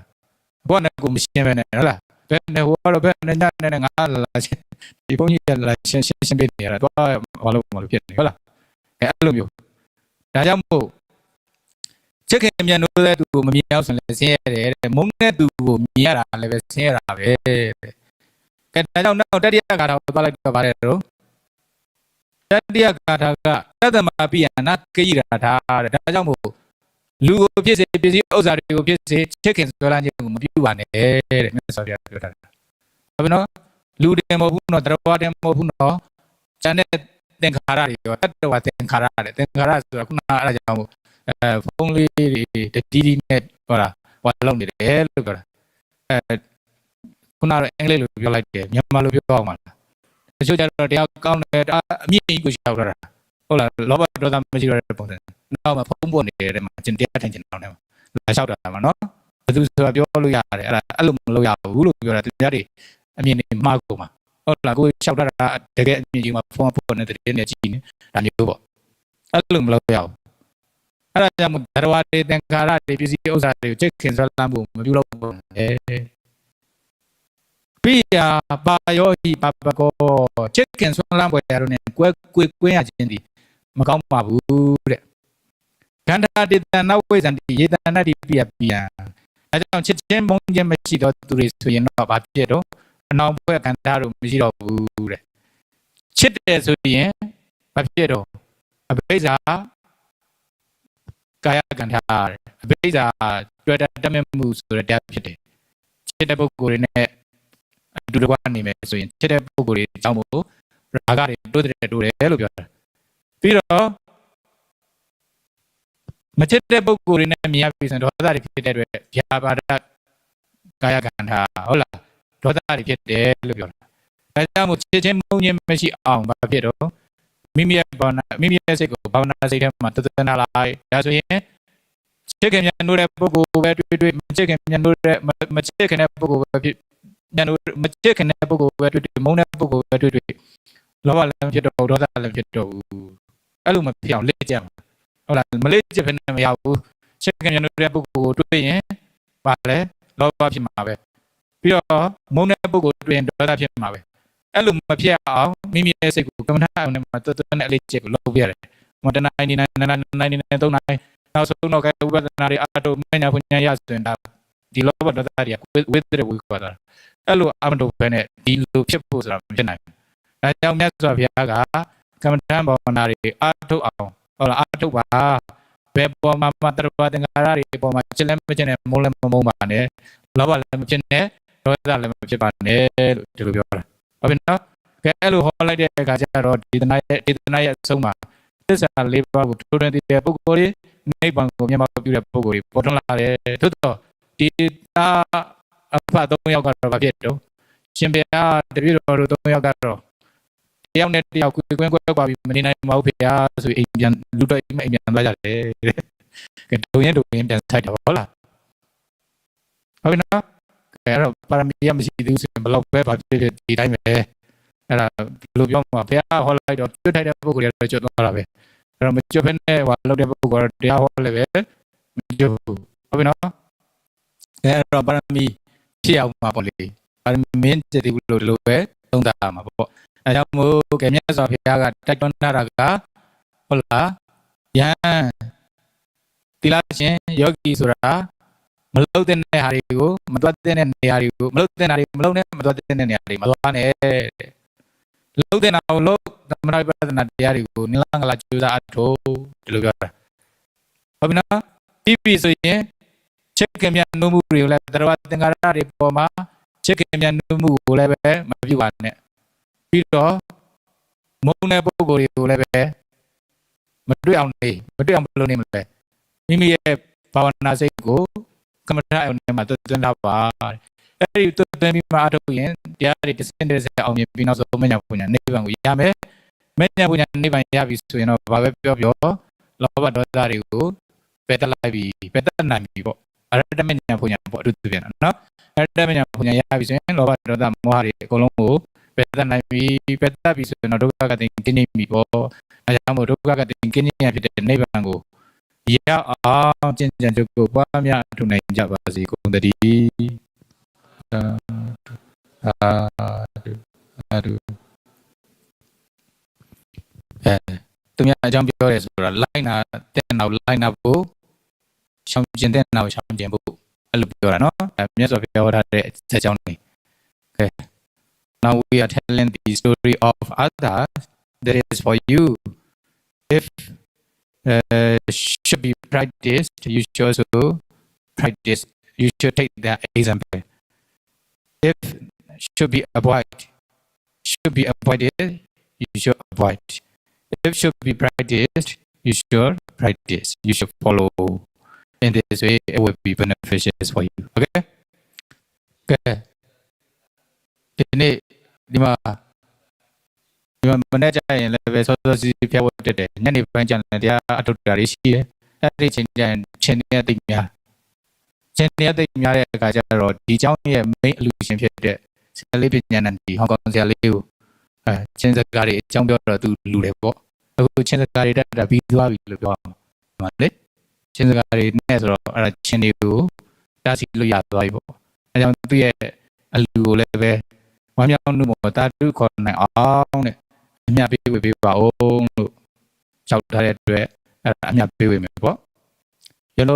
ဘောနဲ့ကိုမရှင်းပဲနဲ့ဟုတ်လားဘယ်နဲ့ဟိုကတော့ဘယ်နဲ့ညနဲ့ငါလာရှင်းဒီဘုန်းကြီးလာရှင်းပေးနေရတာတော့ဘာလို့ဖြစ်နေဟုတ်လားအဲ့လိုမျိုးဒါကြောင့်မို့ချစ်ခင်မြတ်လို့တဲ့သူကိုမမြင်အောင်ဆိုရင်ဆင်းရဲတယ်တဲ့မုန်းတဲ့သူကိုမြင်ရတာလည်းပဲဆင်းရဲတာပဲတဲ့ကဲဒါကြောင့်နောက်တတိယဂါထာကိုသွားလိုက်တော့ပါတယ်တော့တတိယဂါထာကတသမပိယနာကိရိဂါထာတဲ့ဒါကြောင့်မို့လူကိုဖြစ်စေပစ္စည်းဥစ္စာတွေကိုဖြစ်စေချစ်ခင်ဆွဲလန်းခြင်းကိုမပြုပါနဲ့တဲ့မြတ်စွာဘုရားပြောတာဟုတ်ပြီနော်လူတွေမဟုတ်ဘူးနော်တရားတွေမဟုတ်ဘူးနော်ကျန်တဲ့သင်္ခါရတွေရောတတ္တဝသင်္ခါရတဲ့သင်္ခါရဆိုတာခုနအဲ့ဒါကြောင့်မို့ဖုန်းလေးတွေတီတီနဲ့ဟောတာဟောလုံးနေတယ်လို့ပြောတာခုနကတော့အင်္ဂလိပ်လိုပြောလိုက်တယ်မြန်မာလိုပြောအောင်ပါလားတချို့ကျတော့တရားကောင်းတယ်အမြင့်ကြီးကိုရှောက်တာဟုတ်လားလောဘဒေါသမရှိရတဲ့ပုံစံနောက်မှာဖုံးပေါ်နေတဲ့မှာကျင်တရားထိုင်ကျင်အောင်တယ်လာလျှောက်တာမှာနော်ဘယ်သူဆိုတာပြောလို့ရတယ်အဲ့ဒါအဲ့လိုမလုပ်ရဘူးလို့ပြောတာတရားတွေအမြင့်နေမှားကုန်မှာဟုတ်လားကိုလျှောက်တာတကယ်အမြင့်ကြီးမှာဖုံးပေါ်နေတဲ့တင်းနဲ့ကြည့်နေဒါမျိုးပေါ့အဲ့လိုမလုပ်ရဘူးအဲ့ဒါကြောင့်တရားတွေသင်္ခါရတွေပစ္စည်းဥစ္စာတွေကိုချစ်ခင်ဆွဲလန်းဖို့မပြုလုပ်ဘူးပိယပါယောဟိပပကောချစ်ခင်ဆွမ်းလန်းပွဲရတော့ ਨੇ ကွဲရခြင်းဒီမကောင်းပါဘူးတဲ့ခန္ဓာတေတနာဝိဇ္ဇန္တိယေတနာတိပိယပိယအဲကြောင့်ချစ်ချင်းမုန်းခြင်းမရှိတော့သူတွေဆိုရင်တော့ဘာဖြစ်တော့အနောင်ဘွဲခန္ဓာတို့မရှိတော့ဘူးတဲ့ချစ်တယ်ဆိုရင်ဘာဖြစ်တော့အဘိဇ္ဇာကာယကန္ဓာအဘိဇ္ဇာတွေ့တာတတ်မှုဆိုတဲ့တရားဖြစ်တယ်ချစ်တဲ့ပုဂ္ဂိုလ်တွေနဲ့အတူတကွနေမယ်ဆိုရင်ချစ်တဲ့ပုဂ္ဂိုလ်တွေအကြောင်းကိုရာဂတွေတိုးတယ်လို့ပြောတာပြီးတော့မချစ်တဲ့ပုဂ္ဂိုလ်တွေနဲ့မြင်ရပြီဆိုရင်ဒေါသတွေဖြစ်တဲ့အတွက်ဗျာပါဒကာယကန္ဓာဟုတ်လားဒေါသတွေဖြစ်တယ်လို့ပြောတာဒါကြောင့်မို့ချစ်ချင်းမုန်းခြင်းမရှိအောင်ဘာဖြစ်တော့မိမိရဲ့စိတ်ကိုဘာဝနာစိတ်ထဲမှာတသနာလိုက်ဒါဆိုရင်ချစ်ခင်မြတ်လို့တဲ့ပုဂ္ဂိုလ်ပဲတွေ့မချစ်ခင်မြတ်လို့တဲ့မချစ်ခင်တဲ့ပုဂ္ဂိုလ်ပဲဖြစ်ညနိုမချစ်ခင်တဲ့ပုဂ္ဂိုလ်ပဲတွေ့မုန်းတဲ့ပုဂ္ဂိုလ်ပဲတွေ့လောဘလည်းဖြစ်တော့ဒေါသလည်းဖြစ်တော့အဲ့လိုမဖြစ်အောင်လေ့ကျင့်ဟုတ်လားမလေ့ကျင့်ဘဲနဲ့မရဘူးချစ်ခင်ညနိုတဲ့ပုဂ္ဂိုလ်ကိုတွေ့ရင်ပါလဲလောဘဖြစ်မှာပဲပြီးတော့မုန်းတဲ့ပုဂ္ဂိုလ်တွေ့ရင်ဒေါသဖြစ်မှာပဲအဲ့လိုမဖြစ်အောင်မိမိရဲ့စိတ်ကိုကမ္မထာအောင်နဲ့မှာတွတ်နဲ့အလေးကျင့်ကိုလုပ်ပြရတယ်မတနိုင်နေနိုင်3နိုင်နောက်ဆုံးတော့ကဝိပဿနာတွေအတုမညာဘုညာရဆိုရင်ဒါဒီလောဘဒေါသတွေကဝိသေရဝိကွာတာအဲ့လိုအမတုဘဲနဲ့ဒီလိုဖြစ်ဖို့ဆိုတာမဖြစ်နိုင်ဘူး။ဒါကြောင့်မြတ်စွာဘုရားကကမ္မဋ္ဌာန်းဘာဝနာတွေအထုတ်အောင်ဟုတ်လားအထုတ်ပါဘယ်ပေါ်မှာမတရဝသင်္ခါရတွေပေါ်မှာချစ်လည်းမချစ်နဲ့မုန်းလည်းမမုန်းပါနဲ့လောဘလည်းမဖြစ်နဲ့ဒေါသလည်းမဖြစ်ပါနဲ့လို့ဒီလိုပြောတာ။ဟုတ်ပြီနော်။ကဲအဲ့လိုဟောလိုက်တဲ့အခါကျတော့ဒေသနာရဲ့အဆုံးမှာသစ္စာ၄ပါးကိုထိုးထွင်းတဲ့ပုဂ္ဂိုလ်တွေနိဗ္ဗာန်ကိုမျက်မှောက်ပြုတဲ့ပုဂ္ဂိုလ်တွေပေါ်ထွန်းလာတယ်။သို့တော့ဒီအဖ3ယောက်ကတော့ဘာဖြစ်တော့ရှင်ဘုရားတပည့်တော်တို့3ယောက်ကတော့တယောက်နဲ့တယောက်ကွင်းကွဲကွာပြီးမနေနိုင်ပါဘူးဖေဟာဆိုအိမ်ပြန်လူတော့အိမ်ပြန်သွားကြတယ်ကဲဒုံရင်ပြန်ဆိုင်တယ်ဟုတ်လားဟုတ်ပြီနော်ကဲအဲ့တော့ပါရမီရမရှိသေးဘူးဆိုရင်ဘလောက်ပဲဘာဖြစ်ဖြစ်ဒီတိုင်းပဲအဲ့ဒါဘယ်လိုပြောမှာဖေဟာဟောလိုက်တော့ကျွတ်ထိုက်တဲ့ပုဂ္ဂိုလ်တွေတော့ကျွတ်သွားတာပဲအဲ့တော့မကျွတ်ဖက်နဲ့ဟောလောက်တဲ့ပုဂ္ဂိုလ်ကတော့တရားဟောလည်းပဲမ Joe. Obino. Parami. Chia Mapoli. Parmin Jedi Lue. Don't dama. Ayamu Kenya Sofia. Tajonaraga. Hola. Yan. Tilashin Yogi Sura. Melodin Harigu. Madwatin Harigu. Melodin Hari. Melodin Madwatin Hari. Madwane. Loden our look. The Marabatan Harigu. Nilang Lajuda Ato. Delugara. Obina. TV so ye. Check him yan no move. Let the Watangarari Poma. Check him yan no move. Lebe. Mabiwane. Pito. Mone Bogori. Lebe. Madriamni. Madriam le. Mimi Pavana Sego. Come on, Mato Lava. Every to the Mimatoyan. The other descendants of Pinos of Menapunya. Never Yame. Menapunya never Yavis to know Babio. Lava Dotarigo. Better Livi. Better Namibo. Aradamania Punya to the no. Aradamania Punya Yavis and Lova Dota Mohari Colombo. Better Navi. Better Biso. Nodoka thinking Mibo. I am Modoka thinking the neighbor. Ya, jangan cukup pamnya tu naik jabasi kundari. Aduh. Tu yang jam biar esok lain lain apa? Sampai ten now sampai bu. Lebih biar no. Punya soal biar ada sejauh ni. Okay. Now we are telling the story of others. That is for you. If should be practiced, you should also practice. You should take that example. If should be avoided, you should avoid. If should be practiced, you should practice. You should follow. In this way, it will be beneficial for you. Okay? Okay. Ini lima. Mana cakap yang lebih sosial siapa ada? Yang ni panjang dia atau dari sini. Dari China tinggal. China tinggal kerja roh. Di jauh ni main lucu dia. Sekali punya nanti Hong Kong sekali. China sekali jauh dia tu luar bo. Aku China sekali dah bidua bidua. Mana? China sekali ni so ada China tu dah silu ya tu ibu. Yang tu ye lu lebih. Macam nu mau tadu korang awang ni. Amnya piwe baong lu. Chau dari dua. Amnya piwe mebo. Yelo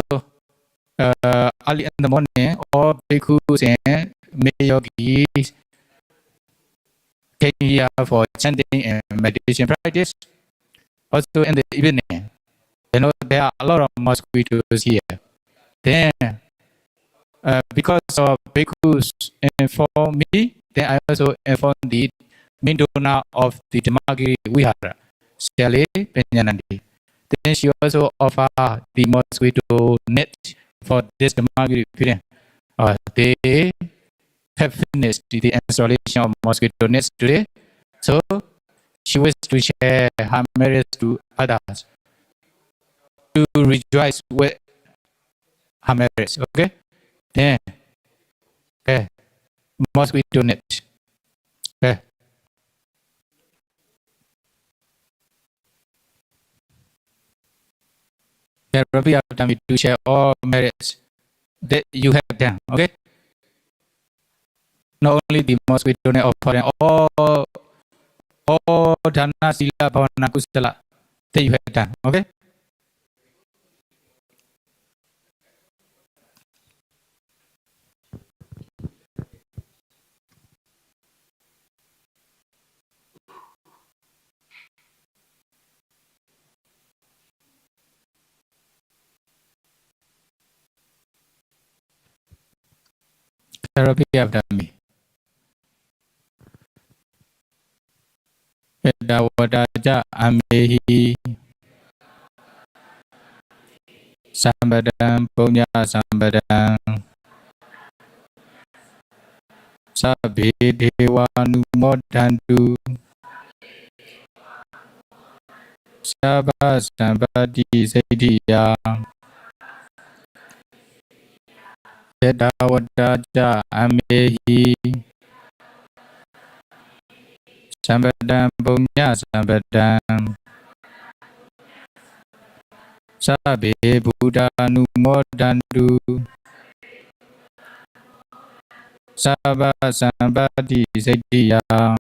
early in the morning all bhikkhus and yogis came here for chanting and meditation practice. Also in the evening, there are a lot of mosquitoes here. Then, because of bhikkhus inform me, then I also inform the main donor of the Dhammagiri Vihara, Sally Penyanandi. Then she also offered the mosquito net for this Dhammagiri period. They have finished the installation of mosquito nets today, so she wishes to share her merits to others to rejoice with her merits. Okay, then mosquito net. Okay. Rabbi after me to share all merits that you have done. Okay. Not only the mosquito net offering all dana sila bhavana kusala that you have done. Okay. Therapy after me. Dawadaja amehi sambadam punya sambadam sabhe dewa numodantu sabha sambadi sediya Dawadaja amehi sambadam punya sambadam Sabe Buddha Numodandu Sabba Sambati Siddhiyam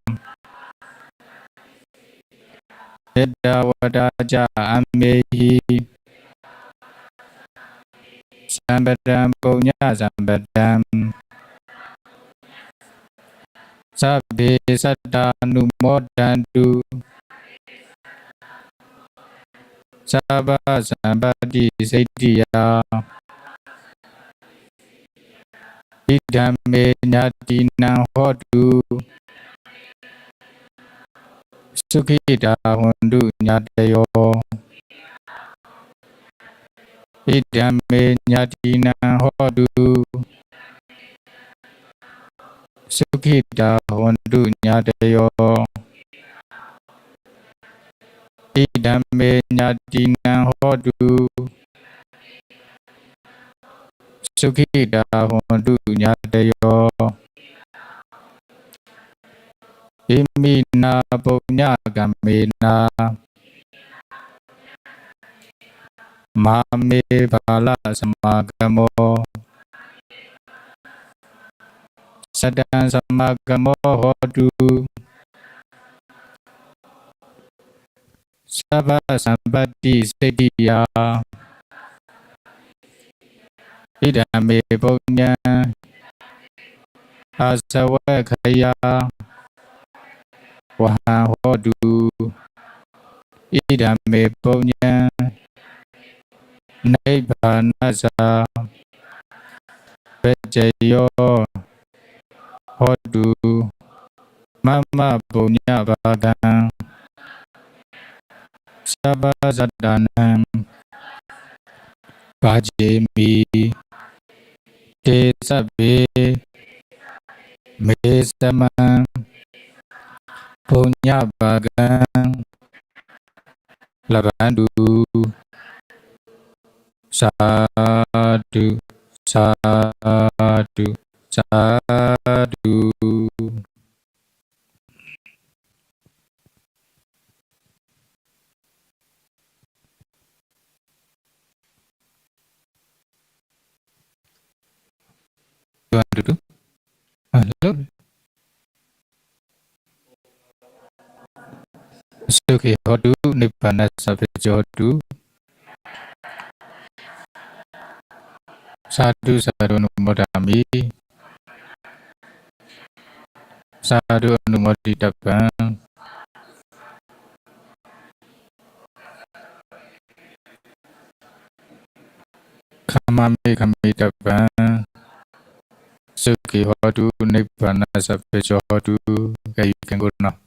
Yedda Wadaja Amehi Sambadam Punya Sambadam Sabbe Saddha Numodandu Sabba Sambati Siddhiyam Idame Nyatina Hodu Sukhita Hondu Nyatayo Idame Nyatina Hodu Sukhita Hondu Nyatayo Idame Nyatina Hodu Sukhita Hondu Nyatayo Imina Punya Gamena Mame Bala Samagamo Sadan Samagamo Hodu Sabba Sambati Siddhiyam Idame Punya Asawakaya Wahodu Idame Punya Nibbanaza Vejayo Hodu Mama Punya Badang Sabba Sadanam Bhajemi Kesabe Mesama Punya Bagang Labandu Sadu Sadu Sadu You want to do? Hello? Sukhi Hodu Nibbana Savejodu Sadu Sadu Numodami Sadu Numodidabang Kamame Kamidabang Sukhi Hodu Nibbana Savejodu. Okay, you can go now.